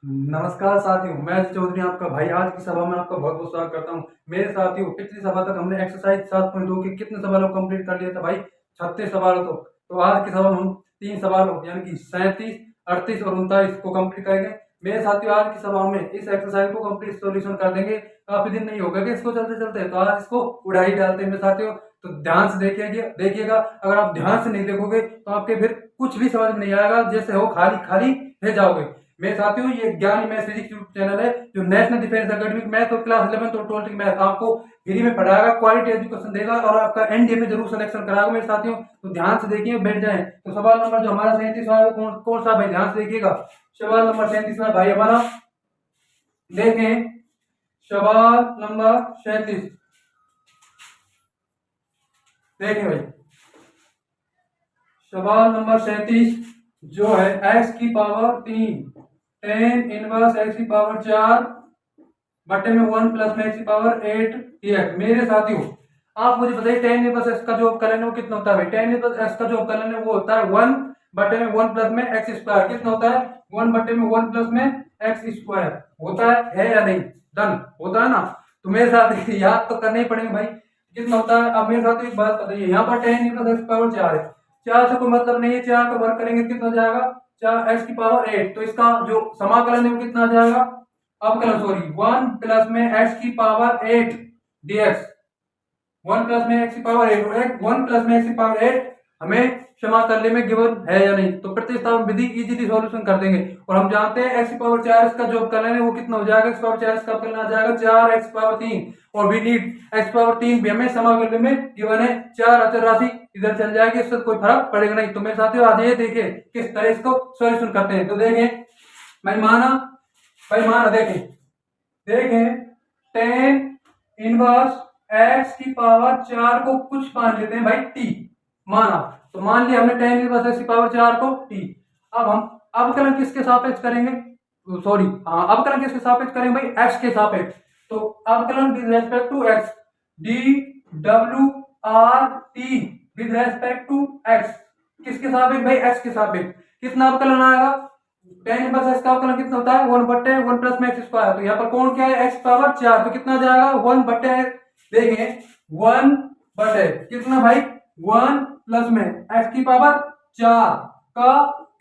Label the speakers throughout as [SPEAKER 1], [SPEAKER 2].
[SPEAKER 1] नमस्कार साथियों, मैं अजय चौधरी आपका भाई आज की सभा में आपका बहुत बहुत स्वागत करता हूँ। मेरे साथियों, पिछली सभा तक हमने एक्सरसाइज 7.2 के कितने सवालों को कंप्लीट कर लिया था भाई? 36 सवालों तो आज की सभा में हम 3 सवालों यानी कि 37, 38 और 39 को कंप्लीट करेंगे। मेरे साथियों, आज की सभा में इस एक्सरसाइज को कंप्लीट सॉल्यूशन कर देंगे। काफी दिन नहीं होगा कि इसको चलते चलते, तो आज इसको उड़ाई डालते हैं मेरे साथियों। तो ध्यान से देखिएगा। अगर आप ध्यान से नहीं देखोगे तो आपके फिर कुछ भी समझ में नहीं आएगा, जैसे हो खाली खाली रह जाओगे। मेरे साथियों, ये ज्ञानी मैथ फिजिक्स यूट्यूब चैनल है जो नेशनल डिफेंस एकेडमिक मैथ और क्लास 11 और 12 की मैथ आपको फ्री में पढ़ाएगा, क्वालिटी एजुकेशन देगा और आपका एनडीए में जरूर सिलेक्शन कराएगा मेरे साथियों। तो ध्यान से देखिए, बैठ जाएं। तो सवाल नंबर जो हमारा 37 है वो कौन सा भाई? ध्यान से देखिएगा। सवाल नंबर 37 है भाई हमारा, देखें सवाल नंबर 37। देखें भाई, सवाल नंबर 37 जो है x की पावर 3 टेन इनवर्स x की पावर 4 बटे में 1 प्लस में x की पावर 8 dx। मेरे साथियों, आप मुझे बताइए टेन इनवर्स x का जो अवकलन है वो कितना होता है भाई? टेन इनवर्स x का जो अवकलन है वो होता है 1 बटे में 1 प्लस में x स्क्वायर। कितना होता है? 1 बटे में 1 प्लस में x स्क्वायर। होता है या नहीं? डन होता है ना? तो मेरे साथ याद तो करना ही पड़ेगा भाई, कितना होता है। अब मेरे साथ एक बात बताइए, यहाँ पर टेन इनवर्स x पावर 4 है। 4 से कोई मतलब नहीं है, 4 का वर्ग करेंगे कितना हो जाएगा? 4 x की पावर 8। तो इसका जो समाकलन है वो कितना आ जाएगा? अवकलन सॉरी 1 प्लस में x की पावर 8 dx। 1 प्लस में x की पावर 8 और 1 प्लस में x की पावर 8 हमें क्षमा करने में गिवन है या नहीं? तो प्रतिस्थापन विधि इजीली सॉल्यूशन कर देंगे। और हम जानते हैं x की पावर 4 इसका जो अवकलन है वो कितना हो जाएगा? x पावर 4 इसका अवकलन आ जाएगा 4x पावर 3। और वी नीड x पावर 3 भी हमें समाकलन में गिवन है। 4 अचर राशि इधर चल जाएगी, इससे कोई फर्क पड़ेगा नहीं। तो मेरे साथियों, आज ये देखिए किस तरह इसको सॉल्यूशन करते हैं। तो देखें भाई, माना देखें टेन इनवर्स x की पावर 4 को कुछ मान लेते हैं भाई t। माना, तो मान लिया हमने टेन इनवर्स x की पावर 4 को t। अब हम अवकलन किसके सापेक्ष करेंगे? सॉरी, हाँ, अवकलन किसके सापेक्ष करेंगे भाई? x के सापेक्ष। तो अवकलन with respect to x, D W R T with respect to x। किसके सापेक्ष भाई? x के सापेक्ष। कितना अवकलन आएगा? टेन इनवर्स x का अवकलन कितना होता है? 1 बटे 1 प्लस में x स्क्वायर। तो यहाँ पर कौन क्या है? x power 4। तो कितना जाएगा? 1 बटे, देखें 1 बटे कितना भाई? 1 प्लस में x की पावर 4 का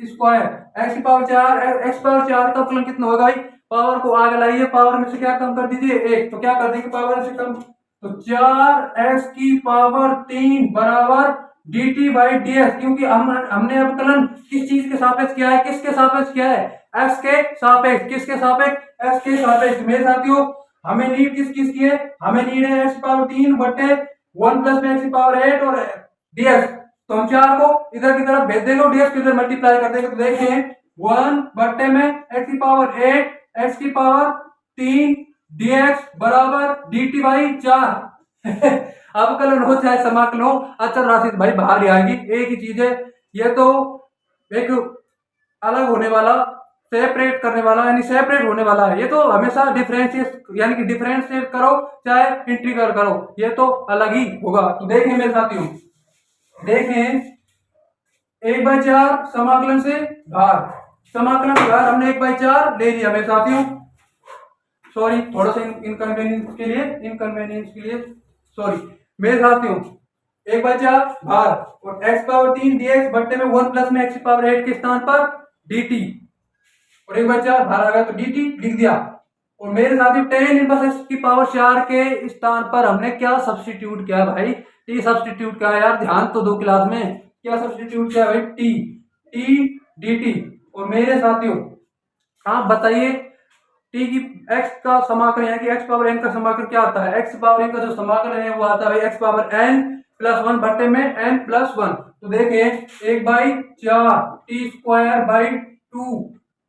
[SPEAKER 1] स्क्वायर। x की पावर 4, x पावर 4 का अवकलन कितना होगा भाई? पावर को आगे लाइए, पावर में से क्या कम कर दीजिए? 1। तो क्या कर देंगे पावर से कम? तो 4x की पावर 3 बराबर dt बाई dx। क्योंकि हमने अवकलन किस चीज के सापेक्ष किया है? किसके सापेक्ष किया है? x के सापेक्ष। किसके सापेक्ष? x के सापेक्ष। मेरे साथियों, हमें नीड किस चीज की है? हमें नीड है x पावर 3 बटे 1 प्लस में x की पावर 8 और dx। तो हम 4 को इधर की तरफ भेज देंगे और dx को इधर मल्टीप्लाई कर देंगे। तो देखें 1 बटे में x की पावर 8 x की पावर 3 dx बराबर dt बाई 4। अवकलन हो चाहे समाकलन हो, अचर राशि भाई बाहर ही आएगी, एक ही चीज है। ये तो एक अलग होने वाला, सेपरेट करने वाला यानी सेपरेट होने वाला है। ये तो हमेशा डिफरेंशिएट यानी कि डिफरेंशिएट करो चाहे इंटीग्रल करो, ये तो अलग ही होगा। तो देखें मेरे साथियों, देखें 1/4 समाकलन से भाग, समाकलन से भाग हमने 1/4 ले लिया मेरे साथियों। सॉरी, थोड़ा सा इनकन्वीनियंस के लिए सॉरी मेरे साथियों। 1/4 भाग और x पावर 3 dx बट्टे में 1 प्लस में x की पावर 8 के स्थान पर dt और 1/4 बाहर आ गया तो dt लिख दिया। और मेरे साथियों, टेन इनवर्स x की पावर 4 के स्थान पर हमने क्या सब्स्टिट्यूट किया भाई? t सब्स्टिट्यूट किया। यार ध्यान तो दो क्लास में, क्या सब्स्टिट्यूट किया भाई? t dt। और मेरे साथियों, आप बताइए t की x का समाकलन यानी कि x पावर n का समाकलन क्या आता है? x पावर n का जो समाकलन है वो आता है भाई x पावर n प्लस 1 बटे में n प्लस 1। तो देखें 1/4 T square by 2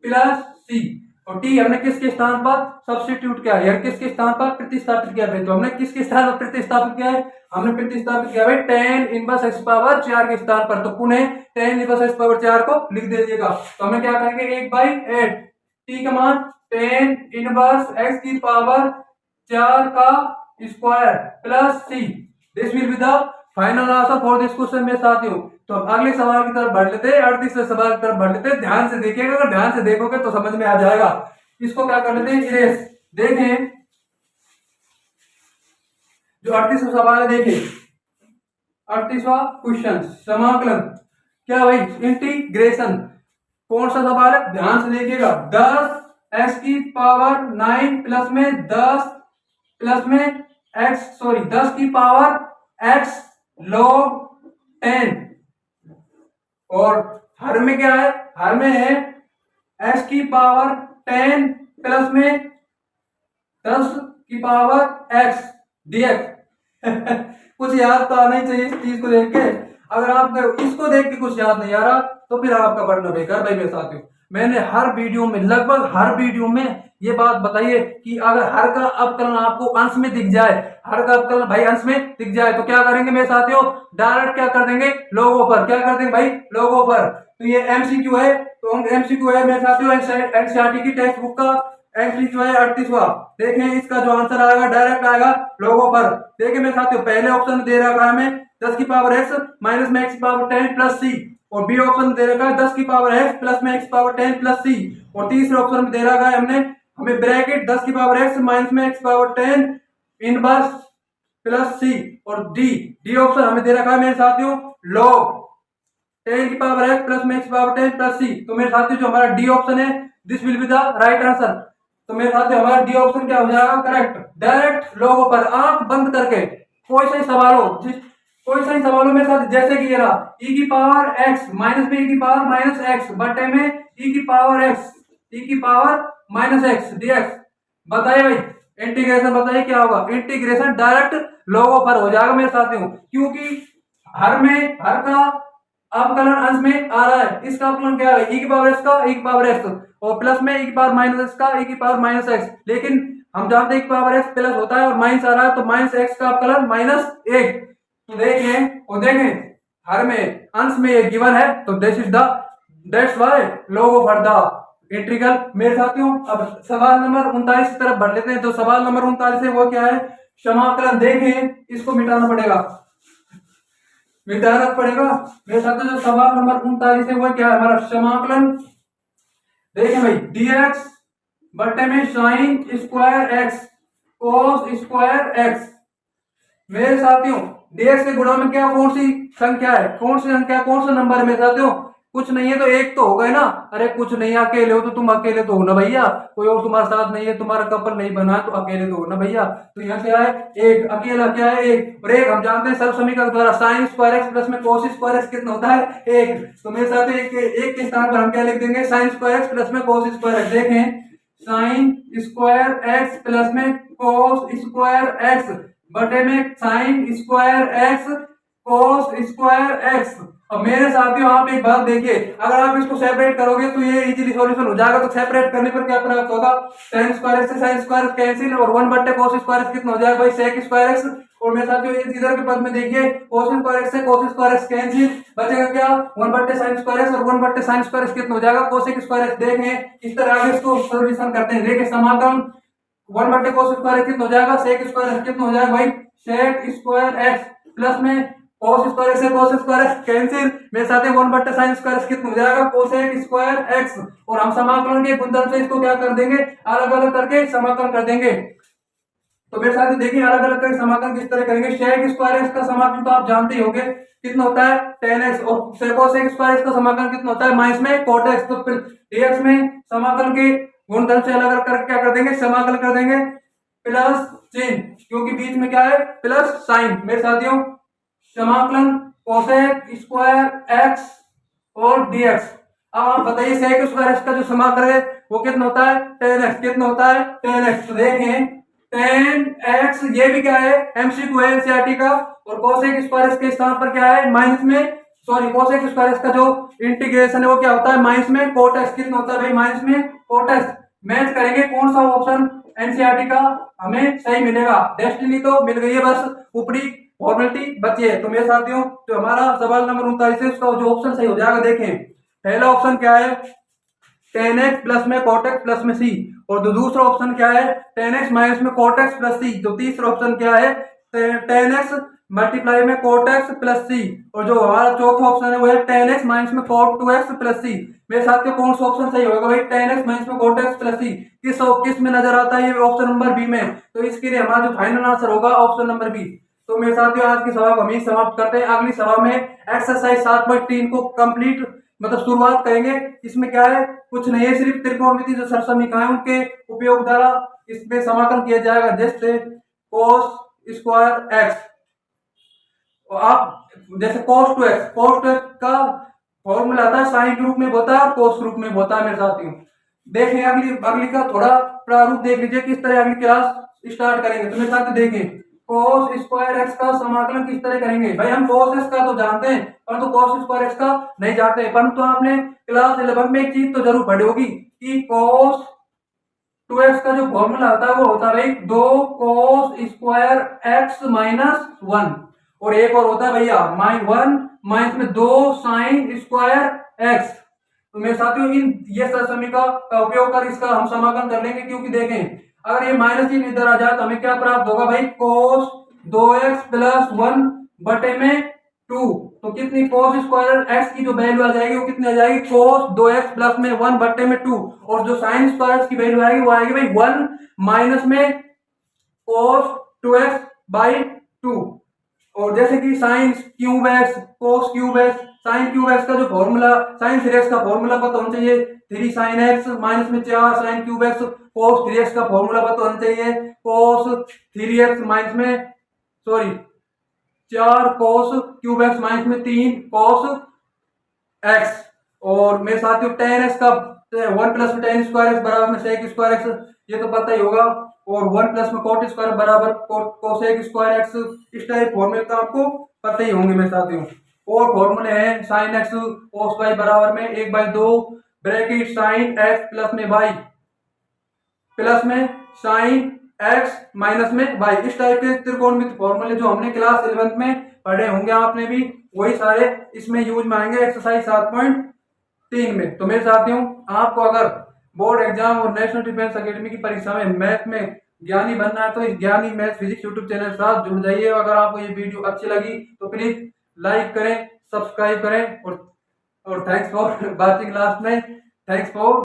[SPEAKER 1] plus c। और t हमने किसके स्थान पर सब्स्टिट्यूट किया है? किसके स्थान पर प्रतिस्थापित किया है? तो हमने किसके स्थान पर प्रतिस्थापित किया है? हमने प्रतिस्थापित किया है टेन इनवर्स x पावर 4 के स्थान पर। तो पुनः टेन इनवर्स x पावर 4 को लिख दीजिएगा। तो हमें क्या करेंगे? 1/8 t का मान टेन इनवर्स x की पावर 4 का square plus c। This will be the final answer for this question मेरे साथियों। तो अगले सवाल की तरफ बढ़ लेते हैं, 38वें सवाल की तरफ बढ़ लेते हैं। ध्यान से देखिएगा, अगर ध्यान से देखोगे तो समझ में आ जाएगा। इसको क्या कर लेते हैं, इरेज। देखें जो 38वां सवाल है, देखें 38वां क्वेश्चन, समाकलन क्या भाई, इंटीग्रेशन। कौन सा सवाल है, ध्यान से देखिएगा। 10 x⁹ प्लस में 10 प्लस में x 10 x log 10, और हर में क्या है, हर में है x⁻10 प्लस में 10⁻x dx। कुछ याद तो आना ही चाहिए इस चीज को देख के। अगर आप इसको देख के कुछ याद नहीं आ रहा तो फिर आपका पढ़ना बेकार भाई मेरे साथियों। मैंने हर वीडियो में, लगभग हर वीडियो में ये बात बताइए कि अगर हर का अवकलन आपको अंश में दिख जाए, हर का अवकलन भाई अंश में दिख जाए तो क्या करेंगे मेरे साथियों, डायरेक्ट क्या कर देंगे, लोगों पर। क्या कर देंगे भाई, लोगों पर। तो ये एमसीक्यू है, तो हम एमसीक्यू है मेरे साथियों एनसीईआरटी की टेक्स्ट बुक का एमसीक्यू है 38वां। देखें इसका जो आंसर आएगा डायरेक्ट आएगा लोगों पर। देखिए मेरे साथियों पहले ऑप्शन दे रखा है हमें 10⁻x माइनस में x⁻10 प्लस सी, और बी ऑप्शन दे रखा है 10⁻x प्लस में x⁻10 प्लस सी, और तीसरे ऑप्शन में दे रखा है हमने हमें ब्रैकेट 10⁻x माइनस में x⁻10 इनवर्स प्लस सी, और डी ऑप्शन हमें दे रखा है मेरे साथियों log 10⁻x प्लस में x⁻10 प्लस सी। तो मेरे साथियों जो हमारा डी ऑप्शन है, this will be the right answer. तो मेरे साथियों हमारा डी ऑप्शन क्या हो जाएगा, करेक्ट। डायरेक्ट लोगों पर आंख बंद करके कोई सही सवाल हो, कोई सही सवालों में साथ, जैसे कि ये रहा e⁻x माइनस में e⁻x बटे में e⁻x dx। बताइए भाई इंटीग्रेशन, बताइए क्या होगा, इंटीग्रेशन डायरेक्ट लोगों पर हो जाएगा मेरे साथियों, क्योंकि हर में, हर का अवकलन अंश में आ रहा है। इसका अवकलन क्या है, e⁻x का e⁻x, और प्लस में e⁻x का e⁻x। लेकिन हम जानते हैं e⁻x प्लस होता है और माइनस आ रहा है, तो -x का अवकलन -1। तो देखें, और देखें हर में अंश में ये गिवन है, तो that's why logo for the integral. मेरे साथियों अब सवाल नंबर 39 की तरफ बढ़ लेते हैं। तो सवाल नंबर 39 है वो क्या है, समाकलन। देखें इसको मिटाना पड़ेगा मेरे साथियों। जो सवाल नंबर 39 है वो क्या है हमारा, समाकलन। देखें भाई dx बटे में sine square x cos square x। मेरे साथियों dx के गुणा में क्या, कौन सी संख्या है, कौन सी संख्या, कौन सा नंबर है मेरे साथियों, कुछ नहीं है तो एक तो होगा ना। अरे कुछ नहीं, अकेले हो तो तुम अकेले तो हो ना भैया, कोई और तुम्हारे साथ नहीं है, तुम्हारा कपल नहीं बना तो अकेले तो हो ना भैया। तो यहाँ क्या है, एक, अकेला क्या है, एक। और एक हम जानते हैं सर्व समीकरण द्वारा साइन स्क्वायर एक्स प्लस में कोस स्क्वायर एक्स कितना होता है, एक। तो मेरे साथ एक के स्थान पर हम क्या लिख देंगे, साइन स्क्वायर एक्स प्लस में कोस स्क्वायर एक्स। देखें साइन स्क्वायर एक्स प्लस में कोस स्क्वायर एक्स बटे में sine square x cos square x. अब मेरे साथियों आप एक बात देखिए, अगर आप इसको सेपरेट करोगे तो ये इजीली सॉल्यूशन हो जाएगा। तो सेपरेट करने पर क्या प्राप्त होगा, साइन स्क्वायर एक्स से साइन स्क्वायर कैंसिल, और 1 बटे कोस स्क्वायर एक्स कितना हो जाएगा भाई, सेक स्क्वायर एक्स। और मेरे साथियों इधर के पद में देखिए कोस स्क्वायर एक्स से कोस स्क्वायर एक्स कैंसिल, बचेगा क्या, 1 बटे साइन स्क्वायर एक्स, और 1 बटे साइन स्क्वायर एक्स कितना हो जाएगा, कोसेक स्क्वायर एक्स। देखें इस तरह आगे इसको सॉल्यूशन करते हैं। देखिए समाकलन 1 बटे कोस स्क्वायर एक्स कितना हो जाएगा, सेक स्क्वायर एक्स कितना हो जाएगा भाई, सेक स्क्वायर एक्स प्लस में कोस स्क्वायर एक्स से कोस स्क्वायर एक्स कैंसिल। मेरे साथ 1 बटे साइन स्क्वायर एक्स कितना हो जाएगा, कोसेक स्क्वायर एक्स। और हम समाकलन के गुणधर्म से इसको क्या कर देंगे, अलग अलग करके समाकलन कर देंगे। तो मेरे साथ देखिए अलग अलग करके समाकलन किस तरह करेंगे। सेक स्क्वायर एक्स का समाकलन तो आप जानते ही होंगे कितना होता है, tan x, और कोसेक स्क्वायर एक्स का समाकलन कितना होता है, माइनस में cot x। तो फिर dx में समाकलन के गुणधर्म से अलग अलग करके क्या कर देंगे, समाकलन कर देंगे प्लस चिन्ह, क्योंकि बीच में क्या है, प्लस साइन। मेरे साथियों समाकलन कोसेक स्क्वायर एक्स और dx। अब आप बताइए सेक स्क्वायर एक्स का जो समाकलन है वो कितना होता है, tan x। कितना होता है, tan x। तो देखें tan x ये भी क्या है, एमसीक्यू है एनसीईआरटी का। और कोसेक स्क्वायर एक्स के स्थान पर क्या है, माइनस में, सॉरी कोसेक स्क्वायर एक्स का जो इंटीग्रेशन है वो क्या होता है, माइनस में cot x। कितना होता है भाई, माइनस में cot x। मैच करेंगे कौन सा ऑप्शन एनसीईआरटी का हमें सही मिलेगा। डेस्टिनी तो मिल गई है, बस ऊपरी फॉर्मेलिटी बची है। तो मेरे साथियों जो हमारा सवाल नंबर 39 है उसका जो ऑप्शन सही हो जाएगा, देखें पहला ऑप्शन क्या है, tan x प्लस में cot x प्लस में c, और दूसरा ऑप्शन क्या है, tan x माइनस में cot x प्लस c। तो तीसरा ऑप्शन क्या है, tan x मल्टीप्लाई में cot x प्लस सी, और जो हमारा चौथा ऑप्शन है वो है tan x माइनस में cot 2x प्लस सी। मेरे साथियों कौन सा ऑप्शन सही होगा भाई? tan x माइनस में cot x प्लस सी किस में नजर आता है? ये ऑप्शन नंबर बी में। तो इसके लिए हमारा जो फाइनल आंसर होगा ऑप्शन नंबर बी। तो मेरे साथियों आज की सभा को हम ही समाप्त करते हैं। अगली सभा में एक्सरसाइज 7.3 को कंप्लीट मतलब शुरुआत करेंगे। इसमें क्या है, कुछ नहीं है, सिर्फ त्रिकोणमिति जो सरसमीकरण उनके उपयोग द्वारा इसमें समाकलन किया जाएगा, जैसे cos स्क्वायर एक्स। आप जैसे cos 2x का फॉर्मूला आता है साइन के रूप में होता है और cos के रूप में होता है। मेरे साथियों देखें अगली का थोड़ा प्रारूप देख लीजिए, किस तरह अगली क्लास स्टार्ट करेंगे। तो मेरे साथ देखें cos स्क्वायर एक्स का समाकलन किस तरह करेंगे। भाई हम cos x का तो जानते हैं परंतु cos स्क्वायर एक्स का नहीं जानते, परंतु आपने क्लास 11 में एक चीज तो जरूर पढ़ी होगी कि cos 2x का जो फॉर्मूला आता है वो होता है भाई 2 cos स्क्वायर एक्स माइनस 1, और एक और होता है भैया 1 माइनस में 2 साइन स्क्वायर एक्स। तो मेरे साथियों ये समीकरण का उपयोग कर इसका हम समाकलन कर लेंगे, क्योंकि देखें अगर ये माइनस चिन्ह इधर आ जाए तो हमें क्या प्राप्त होगा भाई? cos 2x प्लस 1 बटे में 2। तो कितनी cos स्क्वायर एक्स की जो वैल्यू आ जाएगी वो कितनी आ जाएगी? cos 2x प्लस में 1 बटे में 2, और जो साइन स्क्वायर एक्स की वैल्यू आएगी वो आएगी भाई 1 माइनस में cos 2x बाई 2। और जैसे कि sine cube x cos cube x, sine cube x का जो फॉर्मूला, साइन 3x का फॉर्मूला पता होना चाहिए 3 साइन एक्स माइनस में 4 साइन क्यूब एक्स, कोस 3x का फॉर्मूला पता होना चाहिए कोस 3x माइनस में 4 कोस क्यूब एक्स माइनस में 3 कोस एक्स। और मेरे साथियों tan x का 1 प्लस में tan स्क्वायर एक्स बराबर में sec स्क्वायर एक्स, ये तो पता ही होगा, और 1 प्लस में cot स्क्वायर बराबर cosec स्क्वायर एक्स। इस टाइप फॉर्मूले तो आपको पता ही होंगे मेरे साथियों। और फॉर्मूले हैं sin x cos y बराबर में 1/2 ब्रैकेट sin x प्लस में y प्लस में sin x माइनस में y। इस टाइप के त्रिकोणमिति फॉर्मूले जो हमने क्लास 11 में पढ़े होंगे आपने भी, वही सारे इसमें यूज में आएंगे एक्सरसाइज 7.3 में। तो मेरे साथियों आपको अगर बोर्ड एग्जाम और नेशनल डिफेंस एकेडमी की परीक्षा में मैथ में ज्ञानी बनना है तो इस ज्ञानी मैथ फिजिक्स यूट्यूब चैनल के साथ जुड़ जाइए। अगर आपको ये वीडियो अच्छी लगी तो प्लीज लाइक करें, सब्सक्राइब करें, और थैंक्स फॉर वाचिंग लास्ट में। Thanks for